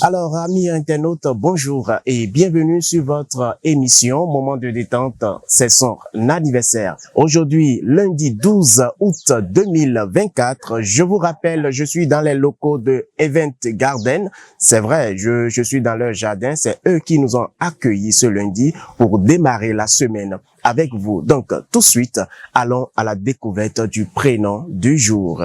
Alors, amis internautes, bonjour et bienvenue sur votre émission Moment de détente, c'est son anniversaire. Aujourd'hui, lundi 12 août 2024, je vous rappelle, je suis dans les locaux de Event Garden. C'est vrai, je suis dans leur jardin, c'est eux qui nous ont accueillis ce lundi pour démarrer la semaine avec vous. Donc, tout de suite, allons à la découverte du prénom du jour.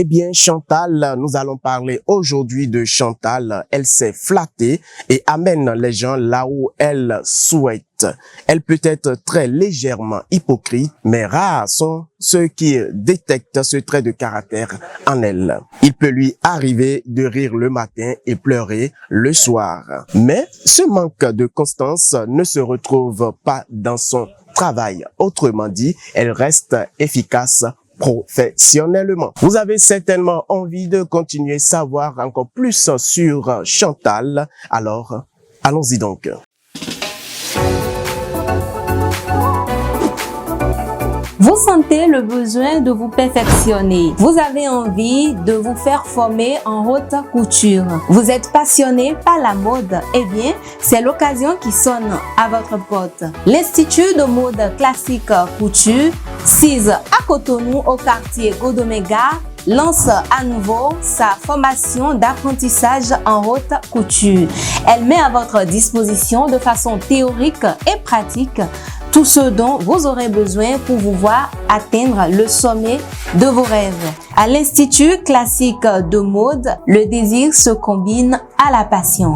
Eh bien, Chantal, nous allons parler aujourd'hui de Chantal. Elle s'est flattée et amène les gens là où elle souhaite. Elle peut être très légèrement hypocrite, mais rares sont ceux qui détectent ce trait de caractère en elle. Il peut lui arriver de rire le matin et pleurer le soir. Mais ce manque de constance ne se retrouve pas dans son travail. Autrement dit, elle reste efficace professionnellement. Vous avez certainement envie de continuer à savoir encore plus sur Chantal. Alors, allons-y donc. Vous sentez le besoin de vous perfectionner. Vous avez envie de vous faire former en haute couture. Vous êtes passionné par la mode. Eh bien, c'est l'occasion qui sonne à votre porte. L'Institut de mode classique couture, SIS à Cotonou au quartier Godomega, lance à nouveau sa formation d'apprentissage en haute couture. Elle met à votre disposition de façon théorique et pratique tout ce dont vous aurez besoin pour vous voir atteindre le sommet de vos rêves. À l'Institut classique de mode, le désir se combine à la passion.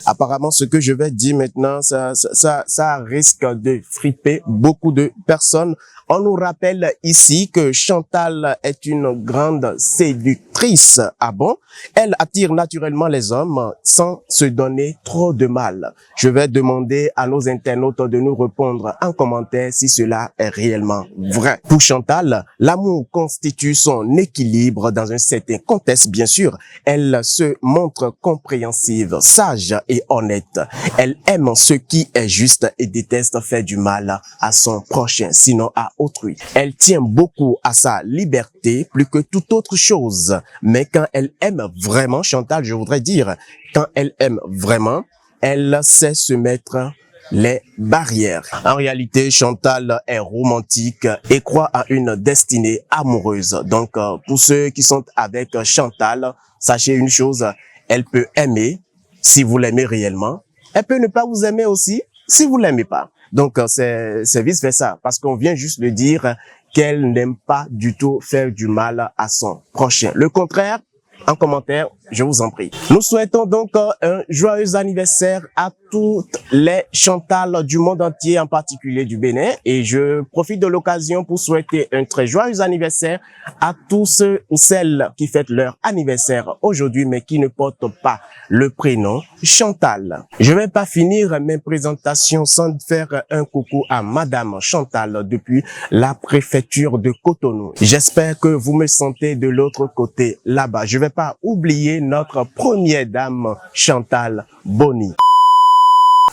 Apparemment, ce que je vais dire maintenant, ça risque de friper beaucoup de personnes. On nous rappelle ici que Chantal est une grande séductrice. Ah bon? Elle attire naturellement les hommes sans se donner trop de mal. Je vais demander à nos internautes de nous répondre en commentaire si cela est réellement vrai. Pour Chantal, l'amour constitue son équilibre dans un certain contexte, bien sûr. Elle se montre compréhensive, sage et honnête. Elle aime ce qui est juste et déteste faire du mal à son prochain, sinon à autrui. Elle tient beaucoup à sa liberté plus que toute autre chose. Mais quand elle aime vraiment, Chantal, je voudrais dire, quand elle aime vraiment, elle sait se mettre les barrières. En réalité, Chantal est romantique et croit à une destinée amoureuse. Donc, pour ceux qui sont avec Chantal, sachez une chose, elle peut aimer si vous l'aimez réellement. Elle peut ne pas vous aimer aussi si vous l'aimez pas. Donc, c'est vice versa, parce qu'on vient juste le dire qu'elle n'aime pas du tout faire du mal à son prochain. Le contraire, en commentaire, je vous en prie. Nous souhaitons donc un joyeux anniversaire à toutes les Chantal du monde entier, en particulier du Bénin. Et je profite de l'occasion pour souhaiter un très joyeux anniversaire à tous ceux ou celles qui fêtent leur anniversaire aujourd'hui, mais qui ne portent pas le prénom Chantal. Je vais pas finir mes présentations sans faire un coucou à Madame Chantal depuis la préfecture de Cotonou. J'espère que vous me sentez de l'autre côté là-bas. Je vais pas oublier notre première dame Chantal Boni.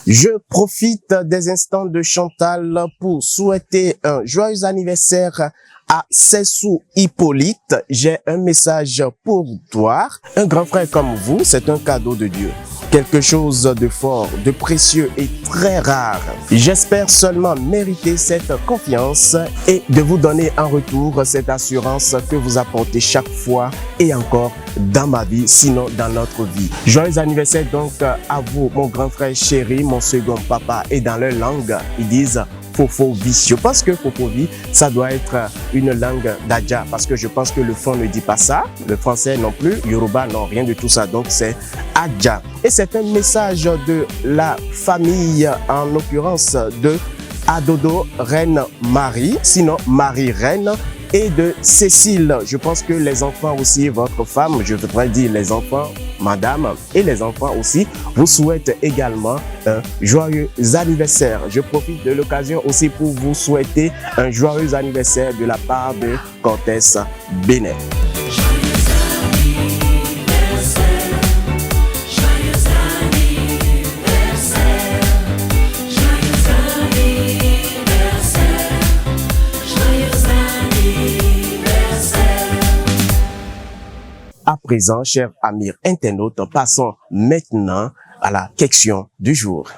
Je profite des instants de Chantal pour souhaiter un joyeux anniversaire à Cessou Hippolyte. J'ai un message pour toi. Un grand frère comme vous, c'est un cadeau de Dieu. Quelque chose de fort, de précieux et très rare. J'espère seulement mériter cette confiance et de vous donner en retour cette assurance que vous apportez chaque fois et encore dans ma vie, sinon dans notre vie. Joyeux anniversaire donc à vous, mon grand frère chéri, mon second papa. Et dans leur langue, ils disent Fofovi. Je pense que Fofovi, ça doit être une langue d'Adja, parce que je pense que le fond ne dit pas ça, le français non plus, Yoruba non, rien de tout ça, donc c'est Adja. Et c'est un message de la famille, en l'occurrence de Adodo Reine Marie, sinon Marie Reine, et de Cécile. Je pense que les enfants aussi, votre femme, je voudrais dire les enfants, madame, et les enfants aussi, vous souhaitent également un joyeux anniversaire. Je profite de l'occasion aussi pour vous souhaiter un joyeux anniversaire de la part de Comtesse Bénet. Joyeux anniversaire, joyeux anniversaire. présent, chers amis internautes, passons maintenant à la question du jour.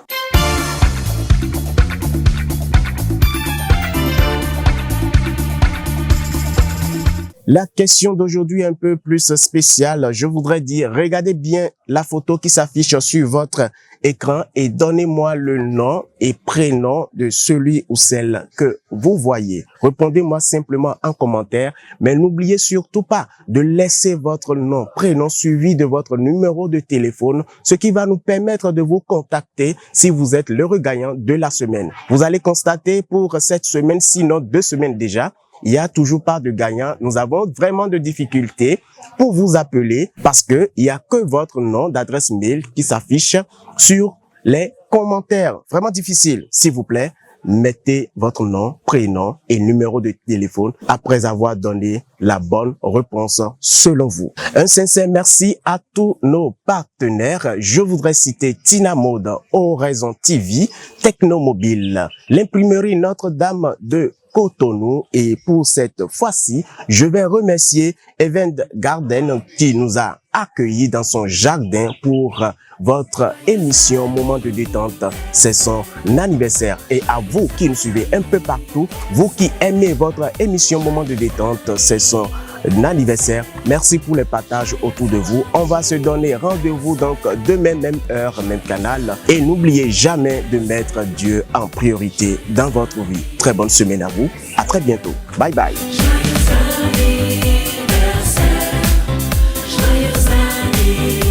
La question d'aujourd'hui est un peu plus spéciale. Je voudrais dire, regardez bien la photo qui s'affiche sur votre écran et donnez-moi le nom et prénom de celui ou celle que vous voyez. Répondez-moi simplement en commentaire, mais n'oubliez surtout pas de laisser votre nom, prénom suivi de votre numéro de téléphone, ce qui va nous permettre de vous contacter si vous êtes l'heureux gagnant de la semaine. Vous allez constater pour cette semaine, sinon 2 semaines déjà, il n'y a toujours pas de gagnant. Nous avons vraiment de difficultés pour vous appeler parce que il n'y a que votre nom d'adresse mail qui s'affiche sur les commentaires. Vraiment difficile. S'il vous plaît, mettez votre nom, prénom et numéro de téléphone après avoir donné la bonne réponse selon vous. Un sincère merci à tous nos partenaires. Je voudrais citer Tina Mode, Horizon TV, Technomobile, l'imprimerie Notre-Dame de Cotonou, et pour cette fois-ci, je vais remercier Event Garden qui nous a accueillis dans son jardin pour votre émission Moment de détente. C'est son anniversaire. Et à vous qui nous suivez un peu partout, vous qui aimez votre émission Moment de détente, c'est son anniversaire. Merci pour les partages autour de vous. On va se donner rendez-vous donc demain, même heure, même canal. Et n'oubliez jamais de mettre Dieu en priorité dans votre vie. Très bonne semaine à vous. À très bientôt. Bye bye. Joyeux anniversaire, joyeux anniversaire.